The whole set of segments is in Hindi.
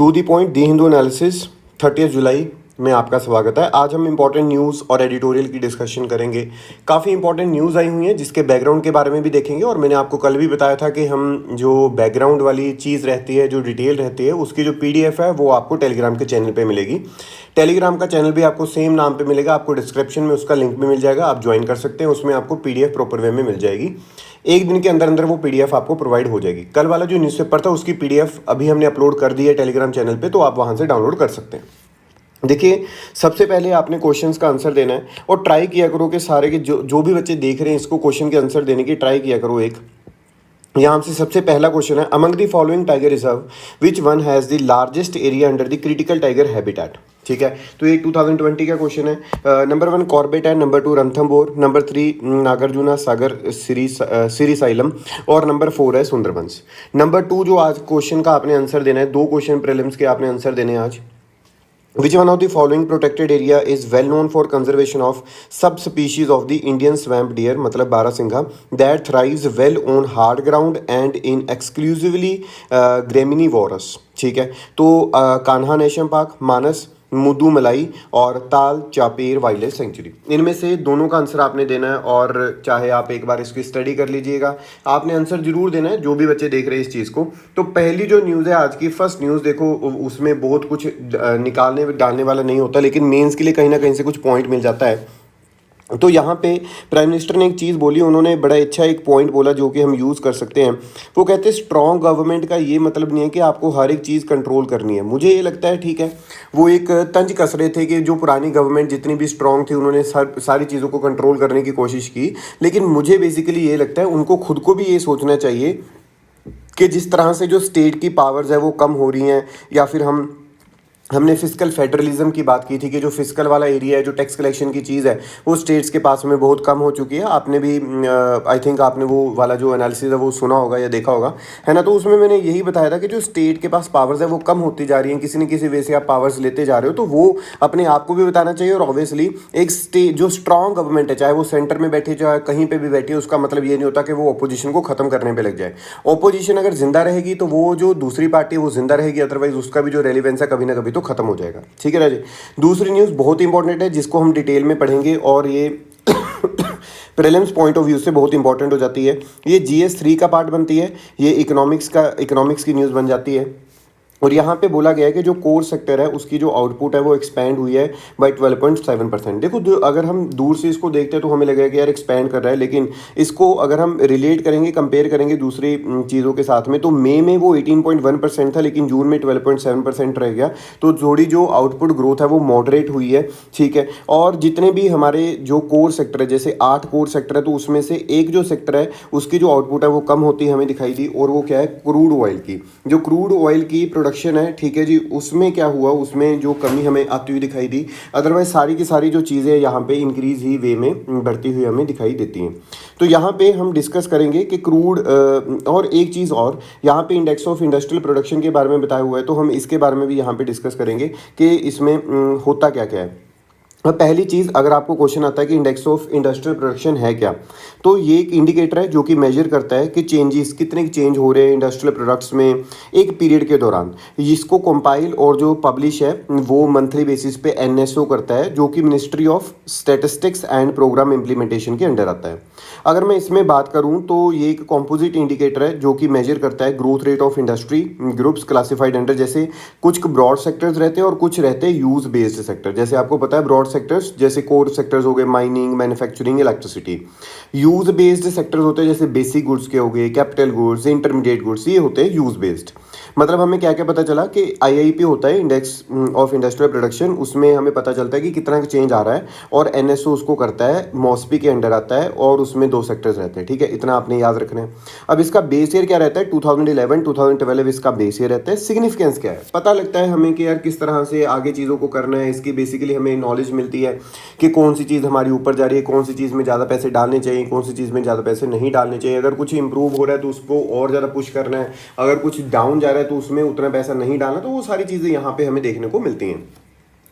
To the point the Hindu analysis 30 जुलाई में आपका स्वागत है। आज हम इंपॉर्टेंट न्यूज़ और एडिटोरियल की डिस्कशन करेंगे। काफ़ी इंपॉर्टेंट न्यूज़ आई हुई हैं जिसके बैकग्राउंड के बारे में भी देखेंगे, और मैंने आपको कल भी बताया था कि हम जो बैकग्राउंड वाली चीज़ रहती है, जो डिटेल रहती है, उसकी जो PDF है वो आपको टेलीग्राम के चैनल पे मिलेगी। टेलीग्राम का चैनल भी आपको सेम नाम पे मिलेगा, आपको डिस्क्रिप्शन में उसका लिंक भी मिल जाएगा, आप ज्वाइन कर सकते हैं। उसमें आपको PDF प्रॉपर वे में मिल जाएगी। एक दिन के अंदर अंदर वो PDF आपको प्रोवाइड हो जाएगी। कल वाला जो न्यूज़पेपर था उसकी PDF अभी हमने अपलोड कर दी है टेलीग्राम चैनल पे, तो आप वहाँ से डाउनलोड कर सकते हैं। देखिए, सबसे पहले आपने क्वेश्चंस का आंसर देना है और ट्राई किया करो कि सारे के जो भी बच्चे देख रहे हैं इसको क्वेश्चन के आंसर देने की ट्राई किया करो। एक यहाँ से सबसे पहला क्वेश्चन है, among the following tiger reserve which one has the largest area under the critical tiger habitat. ठीक है, तो ये 2020 का क्वेश्चन है। नंबर 1 कॉर्बेट है, नंबर 2 रणथंबोर, नंबर 3 नागार्जुना सागर सिरिसाइलम, और नंबर 4 है सुंदरबंस। नंबर 2 जो आज क्वेश्चन का आपने आंसर देना है, 2 क्वेश्चन प्रीलिम्स के आपने आंसर देने हैं आज। Which one of the following protected area is well known for conservation of subspecies of the Indian swamp deer, मतलब बारहसिंघा, that thrives well on hard ground and in exclusively graminevorous। ठीक है, तो कान्हा नेशनल पार्क, मानस, मुदुमलाई और ताल चापेर वाइल्ड लाइफ सेंचुरी, इनमें से दोनों का आंसर आपने देना है। और चाहे आप एक बार इसकी स्टडी कर लीजिएगा, आपने आंसर जरूर देना है, जो भी बच्चे देख रहे हैं इस चीज़ को। तो पहली जो न्यूज़ है आज की, फर्स्ट न्यूज़, देखो उसमें बहुत कुछ निकालने डालने वाला नहीं होता, लेकिन मेंस के लिए कहीं ना कहीं से कुछ पॉइंट मिल जाता है। तो यहाँ पे प्राइम मिनिस्टर ने एक चीज़ बोली, उन्होंने बड़ा अच्छा एक पॉइंट बोला जो कि हम यूज़ कर सकते हैं। वो कहते हैं स्ट्रॉन्ग गवर्नमेंट का ये मतलब नहीं है कि आपको हर एक चीज़ कंट्रोल करनी है। मुझे ये लगता है, ठीक है, वो एक तंज कस रहे थे कि जो पुरानी गवर्नमेंट जितनी भी स्ट्रॉन्ग थी उन्होंने सारी चीज़ों को कंट्रोल करने की कोशिश की, लेकिन मुझे बेसिकली ये लगता है उनको खुद को भी ये सोचना चाहिए कि जिस तरह से जो स्टेट की पावर्स है वो कम हो रही हैं, या फिर हमने फिजिकल फेडरलिज्म की बात की थी कि जो फिजिकल वाला एरिया है, जो टैक्स कलेक्शन की चीज़ है, वो स्टेट्स के पास में बहुत कम हो चुकी है। आपने भी आई थिंक आपने वो वाला जो एनालिसिस है वो सुना होगा या देखा होगा, है ना। तो उसमें मैंने यही बताया था कि जो स्टेट के पास पावर्स है वो कम होती जा रही हैं, किसी न किसी वे से आप पावर्स लेते जा रहे हो, तो वो अपने आप को भी बताना चाहिए। और ऑब्वियसली एक स्टेट जो स्ट्रॉन्ग गवर्नमेंट है, चाहे वो सेंटर में बैठे चाहे कहीं पर भी बैठी है, उसका मतलब ये नहीं होता कि वो अपोजिशन को ख़त्म करने पर लग जाए। अपोजिशन अगर जिंदा रहेगी तो वो जो दूसरी पार्टी है वो जिंदा रहेगी, अदरवाइज उसका भी जो रेलिवेंस है कभी ना कभी तो खत्म हो जाएगा। ठीक है राजे। दूसरी न्यूज़ बहुत इंपॉर्टेंट है जिसको हम डिटेल में पढ़ेंगे, और ये प्रीलिम्स पॉइंट ऑफ व्यू से बहुत इंपॉर्टेंट हो जाती है। ये GS3 का पार्ट बनती है, ये इकोनॉमिक्स की न्यूज़ बन जाती है। और यहाँ पे बोला गया है कि जो कोर सेक्टर है उसकी जो आउटपुट है वो एक्सपैंड हुई है बाई 12.7%। देखो अगर हम दूर से इसको देखते हैं तो हमें लगेगा कि यार एक्सपैंड कर रहा है, लेकिन इसको अगर हम रिलेट करेंगे, कंपेयर करेंगे दूसरी चीज़ों के साथ में, तो मई में वो 18.1% था, लेकिन जून में 12.7% रह गया। तो थोड़ी जो आउटपुट ग्रोथ है वो मॉडरेट हुई है। ठीक है, और जितने भी हमारे जो कोर सेक्टर है, जैसे 8 कोर सेक्टर है, तो उसमें से एक जो सेक्टर है उसकी जो आउटपुट है वो कम होती हमें दिखाई दी, और वो क्या है, क्रूड ऑयल की। जो क्रूड ऑयल की प्रोडक्शन है, ठीक है जी, उसमें क्या हुआ, उसमें जो कमी हमें आती हुई दिखाई दी। अदरवाइज सारी की सारी जो चीज़ें यहाँ पे इंक्रीज ही वे में बढ़ती हुई हमें दिखाई देती हैं। तो यहाँ पे हम डिस्कस करेंगे कि क्रूड, और एक चीज़ और, यहाँ पे इंडेक्स ऑफ इंडस्ट्रियल प्रोडक्शन के बारे में बताया हुआ है, तो हम इसके बारे में भी यहाँ पे डिस्कस करेंगे कि इसमें होता क्या क्या है। अब पहली चीज़, अगर आपको क्वेश्चन आता है कि इंडेक्स ऑफ इंडस्ट्रियल प्रोडक्शन है क्या, तो ये एक इंडिकेटर है जो कि मेजर करता है कि चेंजेस कितने चेंज हो रहे हैं इंडस्ट्रियल प्रोडक्ट्स में एक पीरियड के दौरान। इसको कंपाइल और जो पब्लिश है वो मंथली बेसिस पे NSO करता है, जो कि ministry of statistics and programme implementation के अंडर आता है। अगर मैं इसमें बात करूं तो ये एक कॉम्पोजिट इंडिकेटर है जो कि मेजर करता है growth rate of industry groups classified under, जैसे कुछ ब्रॉड सेक्टर्स रहते हैं और कुछ रहते हैं यूज बेस्ड सेक्टर। जैसे आपको पता है ब्रॉड सेक्टर्स जैसे कोर सेक्टर्स हो गए, mining, manufacturing, electricity. Use based sectors होते हैं जैसे बेसिक गुड्स के हो गए, कैपिटल गुड्स, इंटरमीडिएट गुड्स, ये होते हैं यूज बेस्ड। मतलब हमें क्या क्या पता चला कि IIP होता है, इंडेक्स ऑफ इंडस्ट्रियल प्रोडक्शन, उसमें हमें पता चलता है कि कितना चेंज आ रहा है, और NSO उसको करता है, मॉस्पी के अंडर आता है, और उसमें 2 सेक्टर्स रहते हैं। ठीक है, इतना आपने याद रखना है। अब इसका बेस ईयर क्या रहता है, 2011 2012 इसका बेस ईयर रहता है। सिग्निफिकेंस क्या है, पता लगता है हमें कि यार किस तरह से आगे चीज़ों को करना है। इसकी बेसिकली हमें नॉलेज मिलती है कि कौन सी चीज़ हमारी ऊपर जा रही है, कौन सी चीज़ में ज़्यादा पैसे डालने चाहिए, कौन सी चीज़ में ज़्यादा पैसे नहीं डालने चाहिए। अगर कुछ इंप्रूव हो रहा है तो उसको और ज़्यादा पुश करना है, अगर कुछ डाउन जा रहा है तो उसमें उतना पैसा नहीं डालना। तो वो सारी चीज़ें यहाँ पे हमें देखने को मिलती हैं।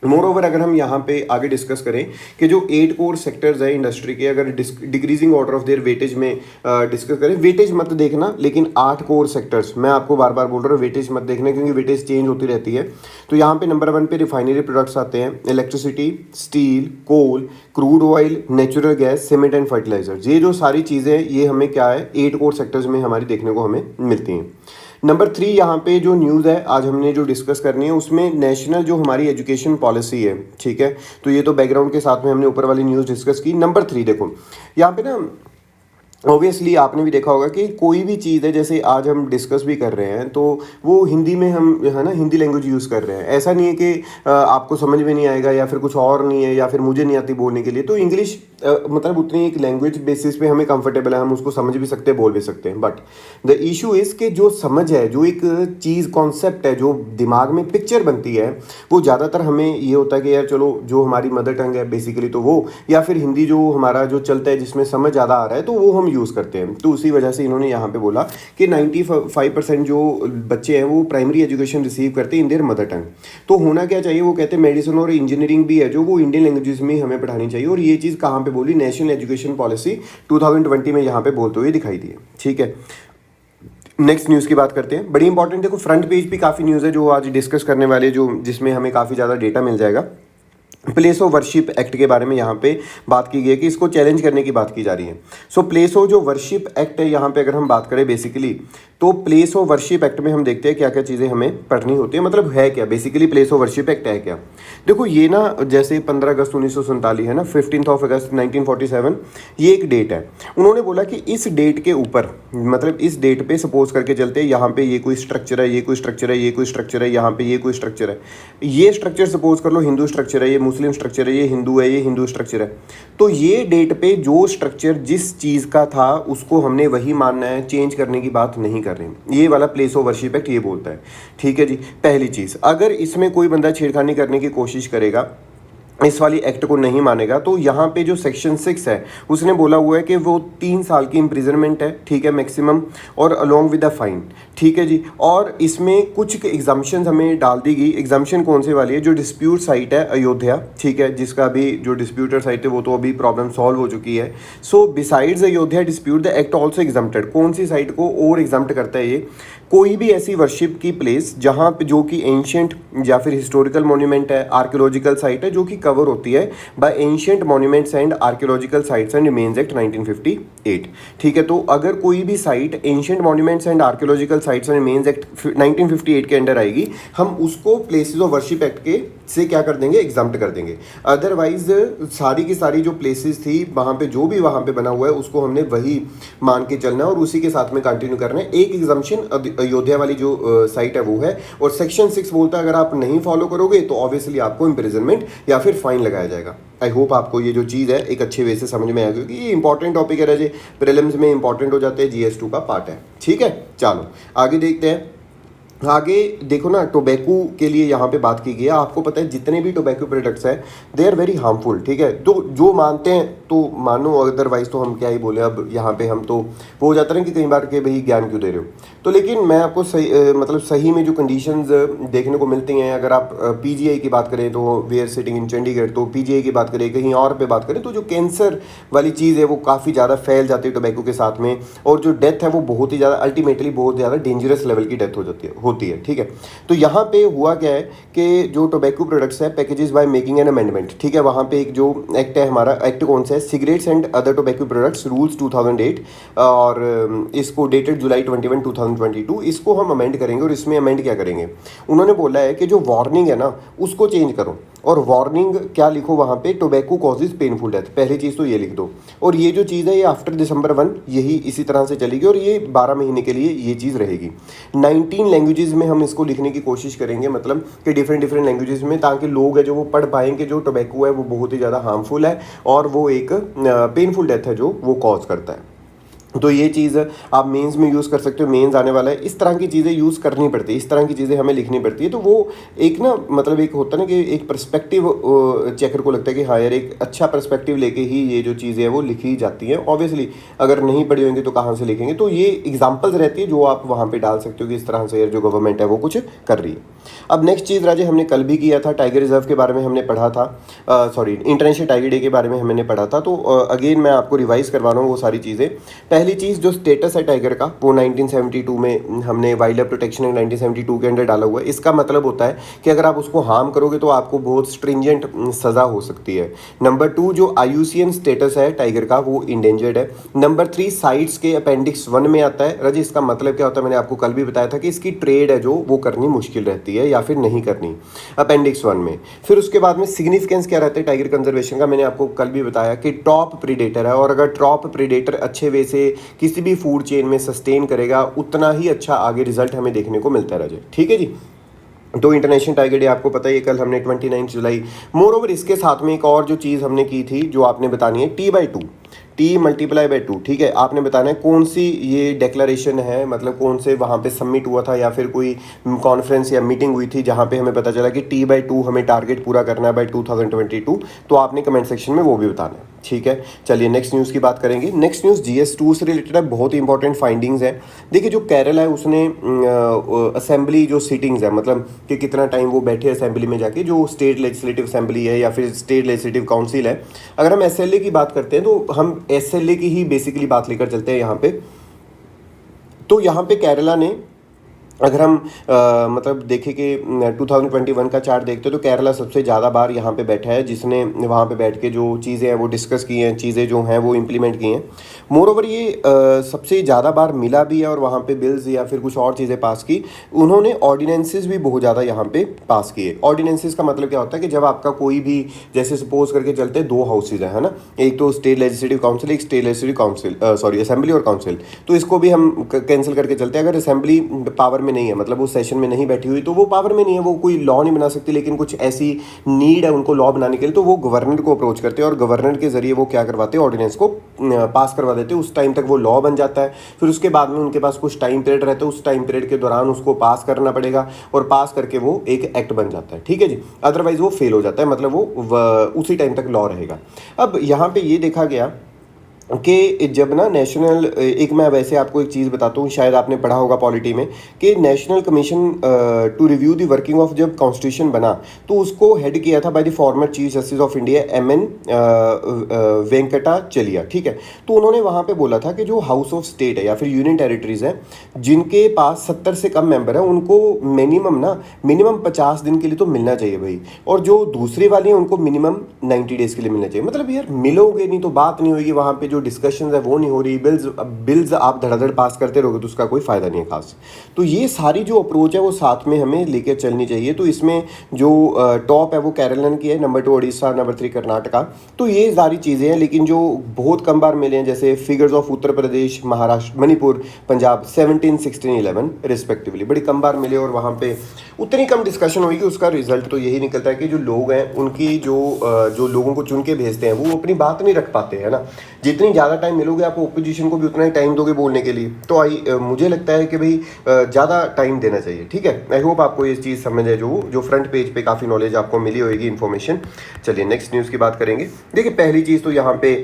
मोर ओवर अगर हम यहाँ पे आगे डिस्कस करें कि जो 8 कोर सेक्टर्स है इंडस्ट्री के, अगर decreasing order of their weightage में डिस्कस करें, वेटेज मत देखना लेकिन 8 कोर सेक्टर्स, मैं आपको बार बार बोल रहा हूँ वेटेज मत देखना क्योंकि वेटेज चेंज होती रहती है। तो यहाँ पे नंबर 1 पे रिफाइनरी प्रोडक्ट्स आते हैं, electricity, steel, coal, crude oil, natural gas, cement and fertiliser. ये जो सारी चीज़ें ये हमें क्या है 8 कोर सेक्टर्स में हमारी देखने को हमें मिलती हैं। नंबर 3 यहाँ पे जो न्यूज़ है आज हमने जो डिस्कस करनी है उसमें नेशनल जो हमारी एजुकेशन पॉलिसी है, ठीक है, तो ये तो बैकग्राउंड के साथ में हमने ऊपर वाली न्यूज़ डिस्कस की। नंबर 3 देखो यहाँ पे ना ऑब्वियसली आपने भी देखा होगा कि कोई भी चीज़ है जैसे आज हम डिस्कस भी कर रहे हैं तो वो हिंदी में हम है ना हिंदी लैंग्वेज यूज़ कर रहे हैं। ऐसा नहीं है कि आपको समझ में नहीं आएगा या फिर कुछ और नहीं है या फिर मुझे नहीं आती बोलने के लिए। तो इंग्लिश मतलब उतनी एक लैंग्वेज बेसिस पे हमें कंफर्टेबल है, हम उसको समझ भी सकते हैं, बोल भी सकते हैं। बट द इशू इज़ कि जो समझ है, जो एक चीज़ कॉन्सेप्ट है, जो दिमाग में पिक्चर बनती है, वो ज़्यादातर हमें ये होता है कि यार चलो जो हमारी मदर टंग है बेसिकली तो वो, या फिर हिंदी जो हमारा जो चलता है जिसमें समझ ज़्यादा आ रहा है तो वो हम यूज़ करते हैं। तो उसी वजह से इन्होंने यहाँ पे बोला कि 95% जो बच्चे हैं वो प्राइमरी एजुकेशन रिसीव करते हैं इन देयर मदर टंग। तो होना क्या चाहिए, वो कहते हैं मेडिसिन और इंजीनियरिंग भी है जो वो इंडियन लैंग्वेजेस में हमें पढ़ानी चाहिए। और ये चीज़ कहाँ पे बोली, नेशनल एजुकेशन पॉलिसी 2020 में यहाँ पे बोलते हुए दिखाई दी है, ठीक है। नेक्स्ट न्यूज़ की बात करते हैं, बड़ी इंपॉर्टेंट। देखो फ्रंट पेज पे काफ़ी न्यूज़ है जो आज डिस्कस करने वाले, जो जिसमें हमें काफ़ी ज़्यादा डेटा मिल जाएगा। प्लेस ऑफ वर्शिप एक्ट के बारे में यहाँ पे बात की गई है कि इसको चैलेंज करने की बात की जा रही है। सो प्लेस ऑफ जो वर्शिप एक्ट है यहाँ पे अगर हम बात करें बेसिकली, तो प्लेस ऑफ वर्शिप एक्ट में हम देखते हैं क्या क्या चीज़ें हमें पढ़नी होती है, मतलब है क्या basically place of worship act है क्या। देखो ये ना जैसे 15 अगस्त 1947 है ना, 15 अगस्त 1947 ये एक डेट है। उन्होंने बोला कि इस डेट के ऊपर, मतलब इस डेट पे सपोज करके चलते हैं यहाँ पे ये कोई स्ट्रक्चर है, ये कोई स्ट्रक्चर है, ये कोई स्ट्रक्चर है, यहाँ पे ये कोई स्ट्रक्चर है, ये स्ट्रक्चर सपोज कर लो हिंदू स्ट्रक्चर है, ये मुस्लिम स्ट्रक्चर है, ये हिंदू है, ये हिंदू स्ट्रक्चर है। तो ये डेट पे जो स्ट्रक्चर जिस चीज़ का था उसको हमने वही मानना है, चेंज करने की बात नहीं कर रहे। ये वाला प्लेस ऑफ वर्शिप एक्ट ये बोलता है, ठीक है जी। पहली चीज़, अगर इसमें कोई बंदा छेड़खानी करने की कोशिश करेगा, इस वाली एक्ट को नहीं मानेगा, तो यहाँ पे जो सेक्शन 6 है उसने बोला हुआ है कि वो 3 साल की इम्प्रिजनमेंट है, ठीक है, मैक्सिमम, और अलोंग विद द फाइन, ठीक है जी। और इसमें कुछ एग्जाम्पशन हमें डाल दी गई। एग्जाम्पशन कौन से वाली है, जो डिस्प्यूट साइट है अयोध्या, ठीक है, जिसका भी जो डिस्प्यूटर साइट है वो तो अभी प्रॉब्लम सॉल्व हो चुकी है। So besides Ayodhya dispute the act also exempted, कौन सी साइट को और एग्जाम्प्ट करता है ये, कोई भी ऐसी वर्शिप की प्लेस जहाँ पे जो कि एंशियंट या फिर हिस्टोरिकल मॉन्यूमेंट है, आर्कियोलॉजिकल साइट है, जो कि कवर होती है by ancient monuments and archaeological sites and remains act 1958, ठीक है। तो अगर कोई भी site ancient monuments and archaeological sites and remains act 1958 के अंडर आएगी, हम उसको प्लेसेस ऑफ वर्शिप एक्ट के से क्या कर देंगे, एग्जाम्प्ट कर देंगे। अदरवाइज सारी की सारी जो प्लेसेस थी वहाँ पे जो भी वहाँ पे बना हुआ है उसको हमने वही मान के चलना है और उसी के साथ में कंटिन्यू करना है। एक एग्जाम्पशन अयोध्या वाली जो साइट है वो है, और सेक्शन 6 बोलता है अगर आप नहीं फॉलो करोगे तो ऑब्वियसली आपको इम्प्रिजनमेंट या फिर फाइन लगाया जाएगा। आई होप आपको ये जो चीज़ है एक अच्छे वे से समझ में आएगी, क्योंकि ये इंपॉर्टेंट टॉपिक है, रजे प्रीलिम्स में इंपॉर्टेंट हो जाते हैं, GS2 का पार्ट है, ठीक है। चलो आगे देखते हैं। आगे देखो ना, टोबैको के लिए यहाँ पे बात की गई है। आपको पता है जितने भी टोबैको प्रोडक्ट्स हैं दे आर वेरी हार्मफुल, ठीक है। तो जो मानते हैं तो मानो, अदरवाइज तो हम क्या ही बोले। अब यहाँ पे हम तो वो हो जाता है कि कई बार के भाई ज्ञान क्यों दे रहे हो। तो लेकिन मैं आपको सही मतलब सही में जो कंडीशंस देखने को मिलती हैं, अगर आप PGI की बात करें तो we are sitting in Chandigarh, तो PGI की बात करें, कहीं और पे बात करें तो जो कैंसर वाली चीज़ है वो काफ़ी ज़्यादा फैल जाती है टोबैको के साथ में, और जो डेथ है वो बहुत ही ज़्यादा अल्टीमेटली बहुत ज़्यादा डेंजरस लेवल की डेथ हो जाती है, ठीक है। तो यहाँ पे हुआ क्या है कि जो टोबैको प्रोडक्ट्स है packages by making an amendment, ठीक है, वहाँ पे एक जो एक्ट है हमारा, एक्ट कौन सा है, cigarettes and other tobacco products rules 2008, और इसको डेटेड जुलाई 21, 2022, इसको हम अमेंड करेंगे। और इसमें अमेंड क्या करेंगे, उन्होंने बोला है कि जो वार्निंग है ना उसको चेंज करो, और वार्निंग क्या लिखो वहाँ पे, टोबैको कॉजेज पेनफुल डेथ, पहली चीज़ तो ये लिख दो। और ये जो चीज़ है ये आफ्टर December 1 यही इसी तरह से चलेगी, और ये 12 महीने के लिए ये चीज़ रहेगी। 19 लैंग्वेजेस में हम इसको लिखने की कोशिश करेंगे, मतलब कि डिफरेंट लैंग्वेजेस में, ताकि लोग है जो वो पढ़ पाएंगे जो टोबैको है वो बहुत ही ज़्यादा हार्मफुल है और वो एक पेनफुल डेथ है जो वो कॉज करता है। तो ये चीज़ आप मेंस में यूज़ कर सकते हो, मेंस आने वाला है, इस तरह की चीज़ें यूज़ करनी पड़ती है, इस तरह की चीज़ें हमें लिखनी पड़ती है। तो वो एक ना मतलब एक होता है ना कि एक पर्सपेक्टिव चेकर को लगता है कि हाँ यार एक अच्छा पर्सपेक्टिव लेके ही ये जो चीज़ें हैं वो लिखी जाती हैं। ऑब्वियसली अगर नहीं पढ़ी होंगी तो कहाँ से लिखेंगे, तो ये एग्जाम्पल्स रहती है जो आप वहाँ पर डाल सकते हो कि इस तरह से यार जो गवर्नमेंट है वो कुछ कर रही है। अब नेक्स्ट चीज़ राजे हमने कल भी किया था, टाइगर रिजर्व के बारे में हमने पढ़ा था, सॉरी इंटरनेशनल टाइगर डे के बारे में हमने पढ़ा था। तो अगेन मैं आपको रिवाइज करवा रहा हूँ वो सारी चीज़ें। पहली चीज़ जो स्टेटस है टाइगर का वो 1972 में हमने वाइल्ड लाइफ प्रोटेक्शन एक्ट 1972 के अंडर डाला हुआ है। इसका मतलब होता है कि अगर आप उसको हार्म करोगे तो आपको बहुत स्ट्रिंजेंट सज़ा हो सकती है। नंबर 2 जो IUCN स्टेटस है टाइगर का वो इंडेंजर्ड है। नंबर 3 साइट्स के अपेंडिक्स 1 में आता है। राजी इसका मतलब क्या होता है, मैंने आपको कल भी बताया था कि इसकी ट्रेड है जो वो करनी मुश्किल रहती है या फिर नहीं करनी, अपेंडिक्स 1 में। फिर उसके बाद में सिग्निफिकेंस क्या रहता है टाइगर कंजर्वेशन का, मैंने आपको कल भी बताया कि टॉप प्रीडेटर है, और अगर टॉप प्रीडेटर अच्छे वे से किसी भी फूड चेन में सस्टेन करेगा उतना ही अच्छा आगे रिजल्ट हमें देखने को मिलता है राजे। ठीक है जी। तो इंटरनेशनल टाइगर डे आपको पता ही है, कल हमने 29 जुलाई। मोर ओवर इसके साथ में एक और जो चीज़ हमने की थी जो आपने बतानी है T/2, T×2, ठीक है। आपने बताना है कौन सी ये डिक्लेरेशन है, मतलब कौन से वहाँ पे सबमिट हुआ था या फिर कोई कॉन्फ्रेंस या मीटिंग हुई थी जहाँ पे हमें पता चला कि T/2 हमें टारगेट पूरा करना है बाय 2022। तो आपने कमेंट सेक्शन में वो भी बताना है, ठीक है। चलिए नेक्स्ट न्यूज़ की बात करेंगे। नेक्स्ट न्यूज़ GS2 से रिलेटेड है, बहुत ही इंपॉर्टेंट फाइंडिंग्स है। देखिए जो केरल है उसने असेंबली जो सीटिंग्स है, मतलब कि कितना टाइम वो बैठे असेंबली में जाके, जो स्टेट लेजिस्लेटिव असेंबली है या फिर स्टेट लेजिस्लेटिव काउंसिल है। अगर हम SLA की बात करते हैं तो हम SLA की ही बेसिकली बात लेकर चलते हैं यहाँ पे। तो यहाँ पे केरला ने, अगर हम मतलब देखें कि 2021 का चार्ट देखते हैं तो केरला सबसे ज़्यादा बार यहाँ पे बैठा है, जिसने वहाँ पे बैठ के जो चीज़ें हैं वो डिस्कस की हैं, चीज़ें जो हैं वो इम्प्लीमेंट की हैं। मोर ओवर ये सबसे ज़्यादा बार मिला भी है और वहाँ पे बिल्स या फिर कुछ और चीज़ें पास की। उन्होंने ऑर्डिनेंसेस भी बहुत ज़्यादा यहाँ पे पास किए। ऑर्डिनेंसेस का मतलब क्या होता है कि जब आपका कोई भी, जैसे सपोज करके चलते हैं 2 हाउसेज है ना, एक तो स्टेट लेजिस्लेटिव काउंसिल, एक state legislative council, sorry assembly और काउंसिल। तो इसको भी हम कैंसिल करके चलते हैं। अगर असेंबली पावर में नहीं है, मतलब वो सेशन में नहीं बैठी हुई, तो वो पावर में नहीं है, वो कोई लॉ नहीं बना सकती। लेकिन कुछ ऐसी नीड है उनको लॉ बनाने के लिए, तो वो गवर्नर को अप्रोच करते हैं और गवर्नर के जरिए वो क्या करवाते हैं, ऑर्डिनेंस को पास करवा देते हैं। उस टाइम तक वो लॉ बन जाता है। फिर उसके बाद में उनके पास कुछ टाइम पीरियड रहता है, उस टाइम पीरियड के दौरान उसको पास करना पड़ेगा और पास करके वो एक एक्ट बन जाता है, ठीक है जी। अदरवाइज वो फेल हो जाता है, मतलब वो उसी टाइम तक लॉ रहेगा। अब यहाँ पे ये देखा गया कि जब ना नेशनल, एक मैं वैसे आपको एक चीज़ बताता हूँ, शायद आपने पढ़ा होगा पॉलिटी में, कि national commission to review the working of, जब कॉन्स्टिट्यूशन बना तो उसको हेड किया था by the former chief justice of India MN Venkatachaliah, ठीक है। तो उन्होंने वहाँ पे बोला था कि जो हाउस ऑफ स्टेट है या फिर यूनियन टेरिटरीज है जिनके पास 70 से कम मेंबर है, उनको मिनिमम 50 दिन के लिए तो मिलना चाहिए भाई, और जो दूसरी वाली है उनको मिनिमम 90 डेज के लिए मिलना चाहिए। मतलब यार मिलोगे नहीं तो बात नहीं होगी, वहाँ पे जो डिस्कशन है वो नहीं हो रही, बिल्स आप धड़ाधड़ पास करते रहोगे तो उसका कोई फायदा नहीं है खास। तो ये सारी जो अप्रोच है वो साथ में हमें लेकर चलनी चाहिए। तो इसमें जो टॉप है वो केरलन की है, नंबर 2 उड़ीसा, नंबर 3 कर्नाटका। तो ये सारी चीज़ें हैं, लेकिन जो बहुत कम बार मिले हैं जैसे figures of Uttar Pradesh, Maharashtra, Manipur, Punjab 17, 16, 11 respectively, बड़ी कम बार मिले और वहाँ पे उतनी कम डिस्कशन होगी। उसका रिजल्ट तो यही निकलता है कि जो लोग हैं उनकी जो लोगों को चुन के भेजते हैं वो अपनी बात नहीं रख पाते हैं ना। जितनी ज़्यादा टाइम मिलोगे आप ओपोजिशन को भी उतना ही टाइम दोगे बोलने के लिए। तो मुझे लगता है कि भाई ज़्यादा टाइम देना चाहिए, ठीक है। आई होप आपको ये चीज़ समझ है, जो फ्रंट पेज पे काफ़ी नॉलेज आपको मिली होगी, इन्फॉर्मेशन। चलिए नेक्स्ट न्यूज़ की बात करेंगे। देखिए पहली चीज़ तो यहाँ पे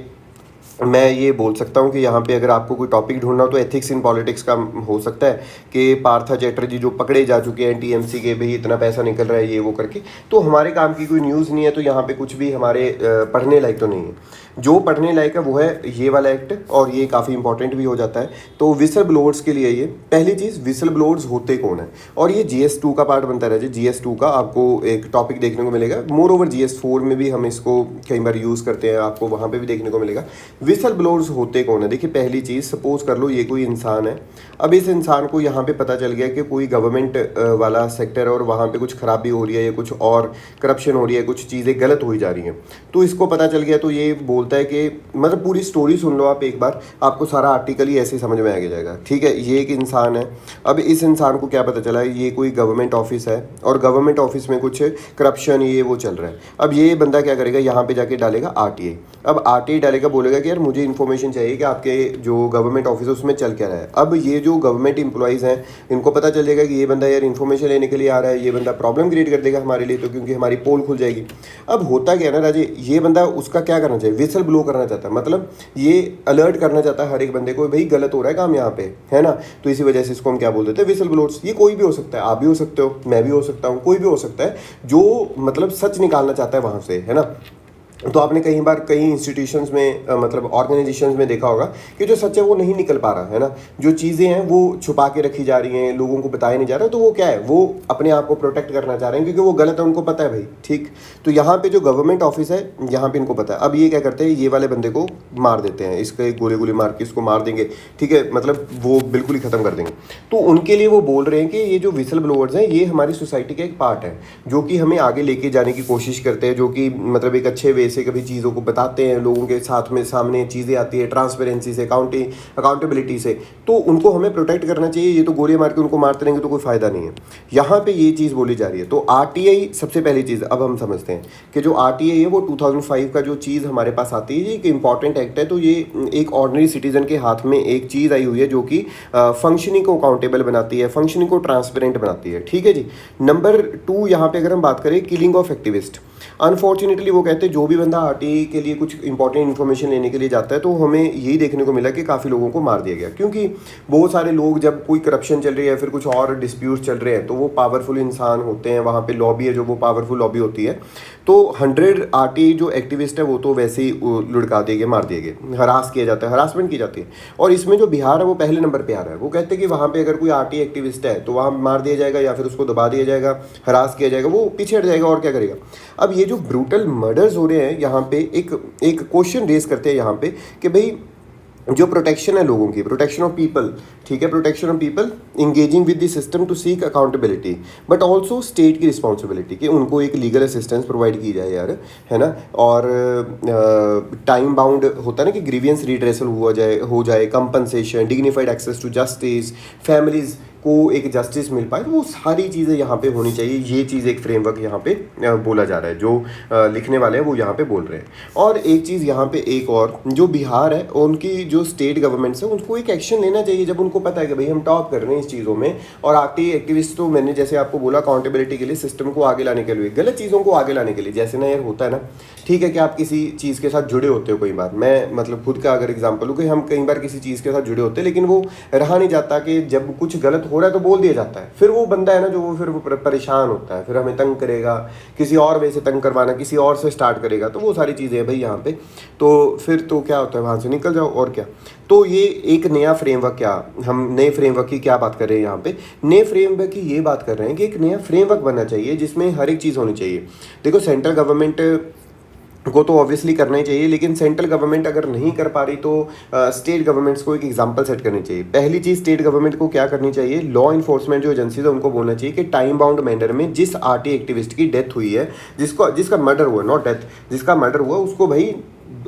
मैं ये बोल सकता हूँ कि यहाँ पे अगर आपको कोई टॉपिक ढूंढना हो तो एथिक्स इन पॉलिटिक्स का हो सकता है कि पार्थ चैटर्जी जो पकड़े जा चुके हैं TMC के, भाई इतना पैसा निकल रहा है ये वो करके, तो हमारे काम की कोई न्यूज़ नहीं है। तो यहाँ पे कुछ भी हमारे पढ़ने लायक तो नहीं है। जो पढ़ने लायक है वो है ये वाला एक्ट, और ये काफ़ी इंपॉर्टेंट भी हो जाता है। तो विसल ब्लोअर्स के लिए ये पहली चीज़, विसल ब्लोअर्स होते कौन है, और ये GS2 का पार्ट बनता है। GS2 का आपको एक टॉपिक देखने को मिलेगा। मोर ओवर GS4 में भी हम इसको कई बार यूज़ करते हैं, आपको वहाँ पे भी देखने को मिलेगा। विसल ब्लोअर्स होते कौन है। देखिए पहली चीज़, सपोज कर लो ये कोई इंसान है। अब इस इंसान को यहाँ पे पता चल गया कि कोई गवर्नमेंट वाला सेक्टर है और वहाँ पे कुछ खराबी हो रही है या कुछ और करप्शन हो रही है, कुछ चीज़ें गलत हो जा रही हैं। तो इसको पता चल गया, तो ये बोलता है कि, मतलब पूरी स्टोरी सुन लो आप एक बार, आपको सारा आर्टिकल ही ऐसे समझ में आ जाएगा, ठीक है। ये एक इंसान है। अब इस इंसान को क्या पता चला, ये कोई गवर्नमेंट ऑफिस है और गवर्नमेंट ऑफिस में कुछ करप्शन ये वो चल रहा है। अब ये बंदा क्या करेगा, यहाँ पे जाके डालेगा RTI। अब RTI डालेगा, बोलेगा कि यार यार मुझे इन्फॉर्मेशन चाहिए कि आपके जो गवर्नमेंट ऑफिस है उसमें चल क्या रहा है। अब ये जो गवर्नमेंट एम्प्लॉयज़ हैं इनको पता चल जाएगा कि ये बंदा यार इन्फॉर्मेशन लेने के लिए आ रहा है, ये बंदा प्रॉब्लम क्रिएट कर देगा हमारे लिए, तो क्योंकि हमारी पोल खुल जाएगी। अब होता क्या है ना राजे, ये बंदा उसका क्या करना चाहिए, विसल ब्लो करना चाहता है, मतलब ये अलर्ट करना चाहता है हर एक बंदे को, भाई गलत हो रहा है काम यहाँ पे, है ना। तो इसी वजह से इसको हम क्या बोल देते हैं, विसल ब्लोअर्स। ये कोई भी हो सकता है, आप भी हो सकते हो, मैं भी हो सकता हूँ, कोई भी हो सकता है जो मतलब सच निकालना चाहता है वहाँ से, है ना। तो आपने कई बार कई इंस्टीट्यूशंस में मतलब ऑर्गेनाइजेशंस में देखा होगा कि जो सच है वो नहीं निकल पा रहा है ना, जो चीज़ें हैं वो छुपा के रखी जा रही हैं, लोगों को बताया नहीं जा रहा, तो वो क्या है, वो अपने आप को प्रोटेक्ट करना चाह रहे हैं क्योंकि वो गलत है, उनको पता है भाई, ठीक। तो यहाँ पे जो गवर्नमेंट ऑफिस है यहाँ पे इनको पता है। अब ये क्या करते हैं, ये वाले बंदे को मार देते हैं, इसके गोले गोले मार के इसको मार देंगे, ठीक है, मतलब वो बिल्कुल ही ख़त्म कर देंगे। तो उनके लिए वो बोल रहे हैं कि ये जो विसल ब्लोअर्स हैं ये हमारी सोसाइटी का एक पार्ट है, जो कि हमें आगे लेके जाने की कोशिश करते हैं, जो कि मतलब एक अच्छे वे से कभी चीज़ों को बताते हैं, लोगों के साथ में सामने चीज़ें आती है ट्रांसपेरेंसी से, अकाउंटेबिलिटी से, तो उनको हमें प्रोटेक्ट करना चाहिए। ये तो गोली मार के उनको मारते रहेंगे तो कोई फ़ायदा नहीं है। यहाँ पे ये चीज़ बोली जा रही है। तो आरटीआई सबसे पहली चीज़ अब हम समझते हैं कि जो आरटीआई है वो 2005 का जो चीज़ हमारे पास आती है, ये एक इंपॉर्टेंट एक्ट है। तो ये एक ऑर्डिनरी सिटीजन के हाथ में एक चीज़ आई हुई है जो कि फंक्शनिंग को अकाउंटेबल बनाती है, फंक्शनिंग को ट्रांसपेरेंट बनाती है, ठीक है जी। नंबर 2 यहाँ पे अगर हम बात करें, किलिंग ऑफ एक्टिविस्ट। अनफॉर्चुनेटली वो कहते हैं जो भी बंदा आरटीआई के लिए कुछ इंपॉर्टेंट इन्फॉर्मेशन लेने के लिए जाता है तो हमें यही देखने को मिला कि काफ़ी लोगों को मार दिया गया, क्योंकि बहुत सारे लोग जब कोई करप्शन चल रही है, फिर कुछ और डिस्प्यूट चल रहे हैं, तो वो पावरफुल इंसान होते हैं, वहाँ पे लॉबी है जो वो पावरफुल लॉबी होती है, तो 100 आरटीआई जो एक्टिविस्ट है वो तो वैसे ही लुढ़का दिए गए, मार दिए गए, हरास किया जाता है, हरासमेंट की जाती है। और इसमें जो बिहार है वो पहले नंबर पे आ रहा है। वो कहते हैं कि वहाँ पे अगर कोई आरटीआई एक्टिविस्ट है तो वहाँ मार दिया जाएगा या फिर उसको दबा दिया जाएगा, हरास किया जाएगा, वो पीछे हट जाएगा और क्या करेगा। अब ये जो ब्रूटल मर्डर्स हो रहे हैं यहाँ पे, एक क्वेश्चन रेज करते हैं यहाँ पे कि भाई जो प्रोटेक्शन है लोगों की, प्रोटेक्शन ऑफ पीपल, ठीक है, protection of people engaging with the system to seek accountability, but also state की रिस्पॉन्सिबिलिटी कि उनको एक लीगल असिस्टेंस प्रोवाइड की जाए यार, है ना। और टाइम बाउंड होता है ना कि ग्रीवियंस रिड्रेसल हो जाए, compensation, dignified access to justice, families को एक जस्टिस मिल पाए, तो वो सारी चीज़ें यहाँ पे होनी चाहिए। ये चीज़ एक फ्रेमवर्क यहाँ पे बोला जा रहा है, जो लिखने वाले हैं वो यहाँ पे बोल रहे हैं। और एक चीज़ यहाँ पे एक और, जो बिहार है उनकी जो स्टेट गवर्नमेंट्स है उनको एक एक्शन लेना चाहिए जब उनको पता है कि भाई हम टॉप कर रहे हैं इस चीज़ों में। और आरटीआई एक्टिविस्ट तो मैंने जैसे आपको बोला अकाउंटेबिलिटी के लिए, सिस्टम को आगे लाने के लिए, गलत चीज़ों को आगे लाने के लिए। जैसे ना यार होता है ना, ठीक है कि आप किसी चीज़ के साथ जुड़े होते हो, कई बार मैं मतलब खुद का अगर एग्जाम्पल हूँ कि हम कई बार किसी चीज़ के साथ जुड़े होते हैं, लेकिन वो रहा नहीं जाता कि जब कुछ गलत हो रहा है तो बोल दिया जाता है, फिर वो बंदा है ना जो वो फिर वो परेशान होता है, फिर हमें तंग करेगा, किसी और वे से तंग करवाना, किसी और से स्टार्ट करेगा, तो वो सारी चीज़ें हैं भाई यहाँ पे। तो फिर तो क्या होता है, वहाँ से निकल जाओ और क्या। तो ये एक नया फ्रेमवर्क, क्या हम नए फ्रेमवर्क की क्या बात कर रहे हैं यहाँ पे, नए फ्रेमवर्क की ये बात कर रहे हैं कि एक नया फ्रेमवर्क बनना चाहिए जिसमें हर एक चीज़ होनी चाहिए। देखो सेंट्रल गवर्नमेंट को तो ऑब्वियसली करना ही चाहिए, लेकिन सेंट्रल गवर्नमेंट अगर नहीं कर पा रही तो स्टेट गवर्नमेंट्स को एक एग्जांपल सेट करनी चाहिए। पहली चीज़ स्टेट गवर्नमेंट को क्या करनी चाहिए, लॉ इन्फोर्समेंट जो एजेंसीज है उनको बोलना चाहिए कि टाइम बाउंड मैनर में जिस आरटीआई एक्टिविस्ट की डेथ हुई है, जिसका मर्डर हुआ, नॉट डेथ, जिसका मर्डर हुआ, उसको भाई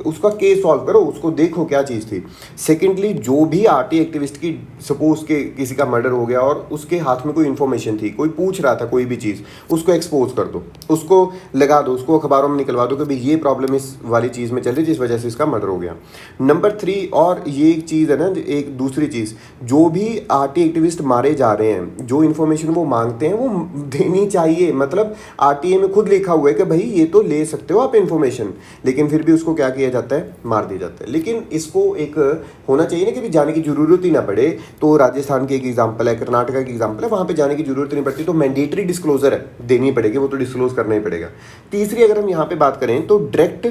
उसका केस सॉल्व करो, उसको देखो क्या चीज़ थी। सेकेंडली, जो भी आरटीआई एक्टिविस्ट की सपोज के किसी का मर्डर हो गया और उसके हाथ में कोई इन्फॉर्मेशन थी, कोई पूछ रहा था कोई भी चीज़, उसको एक्सपोज कर दो, उसको लगा दो, उसको अखबारों में निकलवा दो कि भाई ये प्रॉब्लम इस वाली चीज़ में चल रही जिस वजह से इसका मर्डर हो गया। नंबर 3, और ये एक चीज़ है ना, एक दूसरी चीज़, जो भी आरटीआई एक्टिविस्ट मारे जा रहे हैं, जो इन्फॉर्मेशन वो मांगते हैं वो देनी चाहिए। मतलब आरटीआई में खुद लिखा हुआ है कि भाई ये तो ले सकते हो आप इन्फॉर्मेशन, लेकिन फिर भी उसको क्या किया जाता है, मार दिया जाता है। लेकिन इसको एक होना चाहिए ना कि भी जाने की जरूरत ही ना पड़े। तो राजस्थान की एक एग्जांपल है, कर्नाटका की एग्जांपल है, वहां पे जाने की जरूरत नहीं पड़ती, तो मैंडेटरी डिस्क्लोजर है, देनी पड़ेगी, वो तो डिस्क्लोज करना ही पड़ेगा। तीसरी अगर हम यहाँ पे बात करें तो direct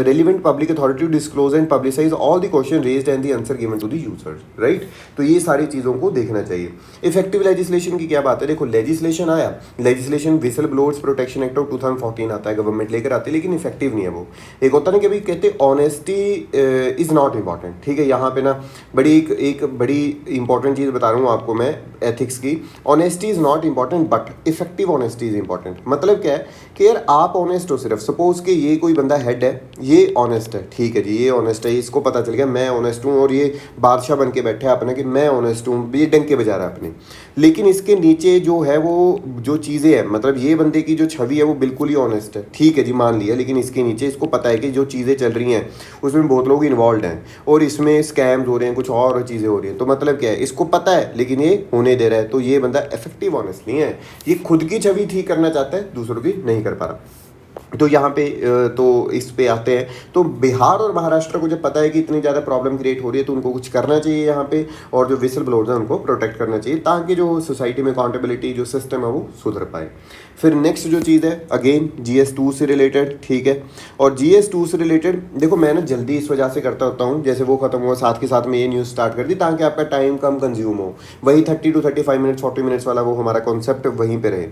relevant public authority to disclose and publicise all the question raised and the answer given to the user, right. तो ये सारी चीज़ों को देखना चाहिए। इफेक्टिव लेजिस्लेशन की क्या बात है, देखो लेजिस्लेशन आया, legislation whistle blowers protection act of 2014 आता है, गवर्नमेंट लेकर आती है, लेकिन इफेक्टिव नहीं है वो। एक होता ना कि भाई कहते ऑनेस्टी इज नॉट इम्पॉर्टेंट, ठीक है। यहाँ पे ना बड़ी एक बड़ी इंपॉर्टेंट चीज़ बता रहा हूँ आपको मैं एथिक्स की, honesty is not important but effective honesty is important. मतलब क्या है कि यार आप ऑनेस्ट हो, सिर्फ सपोज कि ये कोई बंदा हेड है, ये ऑनेस्ट है, ठीक है जी, ये ऑनेस्ट है, इसको पता चल गया मैं ऑनेस्ट हूँ, और ये बादशाह बन के बैठा है अपना कि मैं ऑनेस्ट हूँ, ये डंके बजा रहा है अपने। लेकिन इसके नीचे जो है वो जो चीज़ें हैं, मतलब ये बंदे की जो छवि है वो बिल्कुल ही ऑनेस्ट है, ठीक है जी, मान लिया, लेकिन इसके नीचे इसको पता है कि जो चीज़ें चल रही है उसमें बहुत लोग इन्वॉल्व हैं और इसमें स्कैम्स हो रहे हैं, कुछ और चीज़ें हो रही हैं। तो मतलब क्या है, इसको पता है लेकिन ये होने दे रहा है। तो ये बंदा इफेक्टिव ऑनेस्ट नहीं है, ये खुद की छवि ठीक करना चाहता है, दूसरों की नहीं कर पा रहा। तो यहाँ पे तो इस पे आते हैं। तो बिहार और महाराष्ट्र को जब पता है कि इतनी ज़्यादा प्रॉब्लम क्रिएट हो रही है तो उनको कुछ करना चाहिए यहाँ पे, और जो विसल ब्लोअर्स हैं उनको प्रोटेक्ट करना चाहिए ताकि जो सोसाइटी में अकाउंटेबिलिटी जो सिस्टम है वो सुधर पाए। फिर नेक्स्ट जो चीज़ है अगेन GS2 से रिलेटेड, ठीक है। और GS2 से रिलेटेड देखो मैं ना जल्दी इस वजह से करता होता हूँ, जैसे वो खत्म हुआ साथ के साथ में ये न्यूज़ स्टार्ट कर दी ताकि आपका टाइम कम कंज्यूम हो। वही 30 to 35 मिनट्स 40 मिनट्स वाला वो हमारा कॉन्सेप्ट वहीं पे रहे।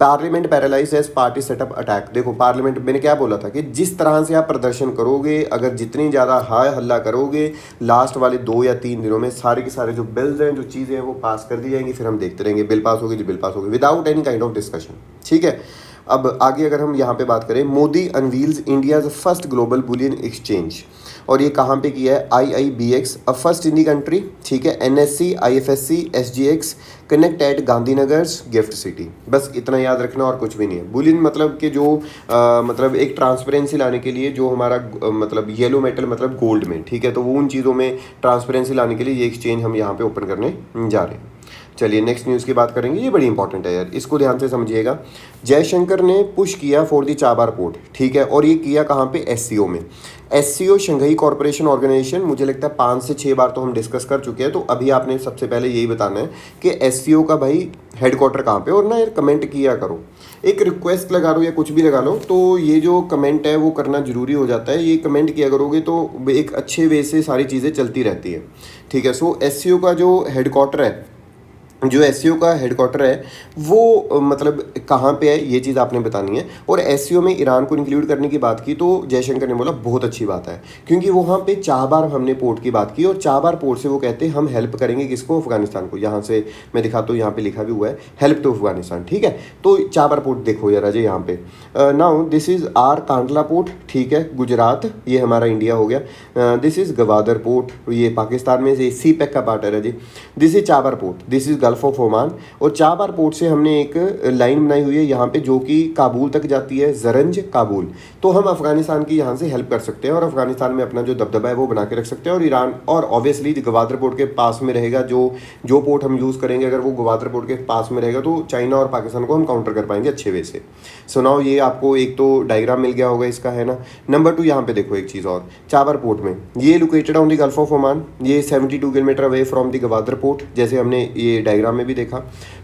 Parliament paralyse as party setup attack. देखो पार्लियामेंट मैंने क्या बोला था कि जिस तरह से आप प्रदर्शन करोगे, अगर जितनी ज़्यादा हाय हल्ला करोगे, लास्ट वाले 2 या 3 दिनों में सारे के सारे जो बिल्स हैं, जो चीज़ें हैं वो पास कर दी जाएंगी। फिर हम देखते रहेंगे बिल पास होगी जी बिल पास होगी without any kind of discussion, ठीक है। अब आगे अगर हम यहाँ पे बात करें, Modi unveils India's first global bullion exchange, और ये कहाँ पे किया है, IIBX a first in the country, ठीक है। NSC IFSC SGX connect at Gandhinagar's GIFT City. बस इतना याद रखना और कुछ भी नहीं है। बुलियन मतलब कि जो मतलब एक ट्रांसपेरेंसी लाने के लिए जो हमारा मतलब येलो मेटल मतलब गोल्ड में, ठीक है। तो वो उन चीज़ों में ट्रांसपेरेंसी लाने के लिए ये एक्सचेंज हम यहाँ पे ओपन करने जा रहे हैं। चलिए नेक्स्ट न्यूज़ की बात करेंगे, ये बड़ी इंपॉर्टेंट है यार, इसको ध्यान से समझिएगा। जयशंकर ने पुश किया फॉर दी चाबार पोर्ट, ठीक है। और ये किया कहाँ पे, SCO में। SCO शंघाई कॉरपोरेशन ऑर्गेनाइजेशन, मुझे लगता है 5 से 6 बार तो हम डिस्कस कर चुके हैं। तो अभी आपने सबसे पहले यही बताना है कि SCO का भाई हेडक्वार्टर कहाँ पे, और ना यार कमेंट किया करो, एक रिक्वेस्ट लगा लो या कुछ भी लगा लो, तो ये जो कमेंट है वो करना ज़रूरी हो जाता है। ये कमेंट किया करोगे तो एक अच्छे वे से सारी चीज़ें चलती रहती है, ठीक है। सो SCO का जो हेडक्वार्टर है, जो SCO का हेडक्वार्टर है वो मतलब कहाँ पे है, ये चीज़ आपने बतानी है। और SCO में ईरान को इंक्लूड करने की बात की तो जयशंकर ने बोला बहुत अच्छी बात है, क्योंकि वहाँ पे चाबार हमने पोर्ट की बात की, और चाबार पोर्ट से वो कहते हैं हम हेल्प करेंगे किसको, अफगानिस्तान को। यहाँ से मैं दिखाता हूँ, यहाँ पे लिखा भी हुआ है हेल्प टू अफगानिस्तान, ठीक है। तो चाबार पोर्ट देखो यार अजय यहाँ पे, now this is our Kandla port, ठीक है, गुजरात, ये हमारा इंडिया हो गया। दिस इज़ गवादर पोर्ट, ये पाकिस्तान में से CPEC का पार्ट है जी। This is Chabahar port, this is Gulf of Oman. और चाबार पोर्ट से हमने एक लाइन बनाई हुई है यहाँ पे जो कि काबुल तक जाती है, जरंज काबुल। तो हम अफगानिस्तान की यहाँ से हेल्प कर सकते हैं और अफगानिस्तान में अपना जो दबदबा है वो बना के रख सकते हैं। और ईरान, और ऑब्वियसली गवादर पोर्ट के पास में रहेगा जो पोर्ट हम यूज़ करेंगे, अगर वो गवादर पोर्ट के पास में रहेगा तो चाइना और पाकिस्तान को हम काउंटर कर पाएंगे अच्छे वे से। सो नाउ ये आपको एक तो डायग्राम मिल गया होगा इसका, है ना। नंबर 2 यहाँ पे देखो एक चीज़ और, चाबार पोर्ट में ये located on the gulf of Oman, ये 72 kilometre away from the Gwadar port, जैसे हमने ये डायग्राम में भी देखा।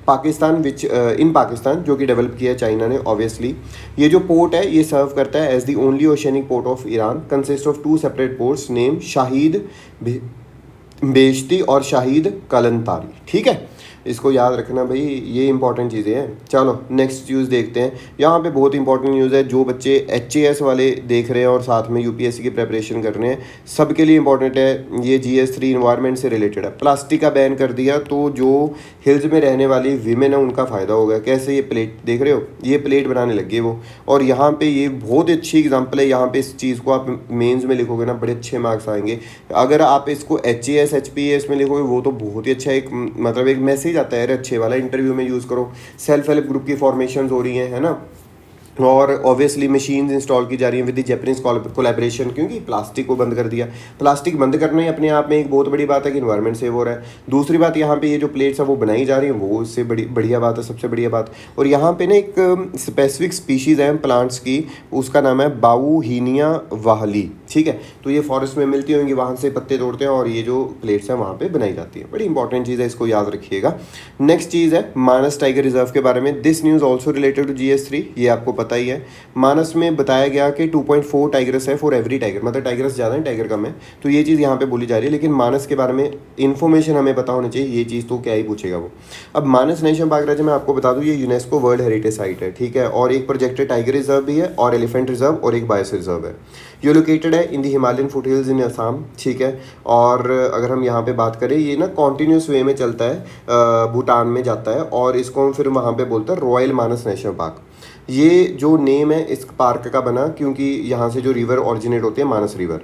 पाकिस्तान विच इन पाकिस्तान, जो कि डेवलप किया है चाइना ने ऑब्वियसली। ये जो पोर्ट है ये सर्व करता है as the only oceanic port of Iran, consist of 2 separate ports name Shahid Beheshti और शाहिद कलंतारी, ठीक है। इसको याद रखना भाई, ये इंपॉर्टेंट चीज़ें हैं। चलो नेक्स्ट न्यूज़ देखते हैं। यहाँ पे बहुत इंपॉर्टेंट न्यूज़ है, जो बच्चे HAS वाले देख रहे हैं और साथ में UPSC की प्रेपरेशन कर रहे हैं, सबके लिए इंपॉर्टेंट है। ये GS3 इन्वायरमेंट से रिलेटेड है। प्लास्टिक का बैन कर दिया तो जो हिल्स में रहने वाली वीमेन है उनका फ़ायदा होगा। कैसे, ये प्लेट देख रहे हो, ये प्लेट बनाने लग गए वो। और यहाँ पर ये बहुत अच्छी एग्जाम्पल है। यहाँ पर इस चीज़ को आप मेन्स में लिखोगे ना, बड़े अच्छे मार्क्स आएंगे। अगर आप इसको HAS HPAS में लिखोगे वो तो बहुत ही अच्छा एक मतलब एक मैसेज आता है अच्छे वाला, इंटरव्यू में यूज़ करो। सेल्फ हेल्प ग्रुप की फॉर्मेशन हो रही हैं, है ना। और ऑब्वियसली मशीन्स इंस्टॉल की जा रही हैं विद द जैपनीज कोलैबोरेशन, क्योंकि प्लास्टिक को बंद कर दिया। प्लास्टिक बंद करना ही अपने आप में एक बहुत बड़ी बात है कि इन्वायरमेंट सेव हो रहा है। दूसरी बात, यहाँ पे ये जो प्लेट्स है वो बनाई जा रही हैं, वो इससे बड़ी बढ़िया बात है, सबसे बढ़िया बात। और यहाँ पे ना एक स्पेसिफिक स्पीशीज़ है प्लांट्स की, उसका नाम है बाऊहीनिया वाहली, ठीक है। तो ये फॉरेस्ट में मिलती होंगी, वहाँ से पत्ते तोड़ते हैं और ये जो प्लेट्स हैं वहाँ पर बनाई जाती है। बड़ी इंपॉर्टेंट चीज़ है, इसको याद रखिएगा। नेक्स्ट चीज़ है मानस टाइगर रिजर्व के बारे में। This news also related to GS3, ये आपको पता ही है। मानस में बताया गया कि 2.4 टाइगर्स है फॉर एवरी टाइगर, मतलब टाइगर्स ज़्यादा है टाइगर कम है, तो ये चीज़ यहाँ पे बोली जा रही है। लेकिन मानस के बारे में इन्फॉर्मेशन हमें पता होनी चाहिए, ये चीज़ तो क्या ही पूछेगा वो। अब मानस नेशनल पार्क राज्य मैं आपको बता दूँ, ये यूनेस्को वर्ल्ड हेरिटेज साइट है, ठीक है। और एक प्रोजेक्टेड टाइगर रिजर्व भी है, और एलिफेंट रिजर्व, और एक बायोस रिजर्व है। ये लोकेटेड है in the Himalayan foothills in Assam, ठीक है। और अगर हम यहाँ पे बात करें, ये ना कॉन्टीन्यूस वे में चलता है, भूटान में जाता है, और इसको हम फिर वहाँ पे बोलते हैं रॉयल मानस नेशनल पार्क। ये जो नेम है इस पार्क का बना क्योंकि यहाँ से जो रिवर ओरिजिनेट होती है, मानस रिवर।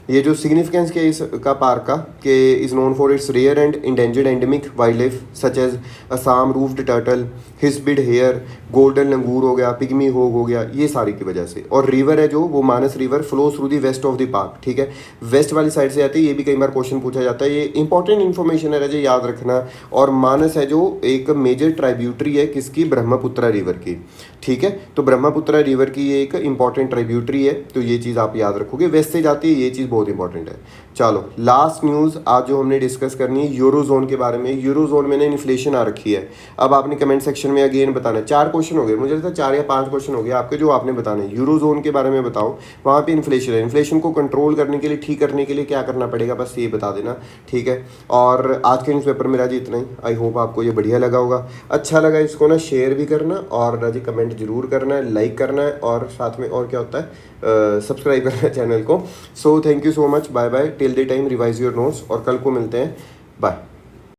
ये जो सिग्निफिकेंस क्या है इसका पार्क का कि is known for its rare and endangered endemic wildlife such as Assam roofed turtle, hispid hare, golden langur हो गया, पिग्मी होग हो गया, ये सारी की वजह से। और रिवर है जो वो Manas river flow through the west of the park, ठीक है, वेस्ट वाली साइड से आती है। ये भी कई बार क्वेश्चन पूछा जाता है, ये इंपॉर्टेंट इन्फॉर्मेशन है रजे, याद रखना। और मानस है जो एक मेजर ट्राइब्यूटरी है किसकी, ब्रह्मपुत्रा रिवर की, ठीक है। तो ब्रह्मपुत्रा रिवर की ये एक इंपॉर्टेंट ट्राइब्यूटरी है, तो ये चीज़ आप याद रखोगे, वेस्ट से जाती है, ये चीज़ बहुत इंपॉर्टेंट है। चलो लास्ट न्यूज़ आज जो हमने डिस्कस करनी है यूरोजोन के बारे में। यूरोजोन में ना इन्फ्लेशन आ रखी है। अब आपने कमेंट सेक्शन में अगेन बताना है, 4 क्वेश्चन हो गए, मुझे लगता है 4 या 5 क्वेश्चन हो गए आपके जो आपने बताने हैं। यूरोजोन के बारे में बताओ, वहाँ पे इन्फ्लेशन है, इन्फ्लेशन को कंट्रोल करने के लिए, ठीक करने के लिए क्या करना पड़ेगा, बस ये बता देना, ठीक है। और आज के न्यूज़पेपर में राजी इतना ही। आई होप आपको ये बढ़िया लगा होगा। अच्छा लगा इसको ना शेयर भी करना और राजी कमेंट जरूर करना है, लाइक करना है, और साथ में और क्या होता है, सब्सक्राइब करना है चैनल को। So thank you so much, bye bye, till the time revise your notes, और कल को मिलते हैं, बाय।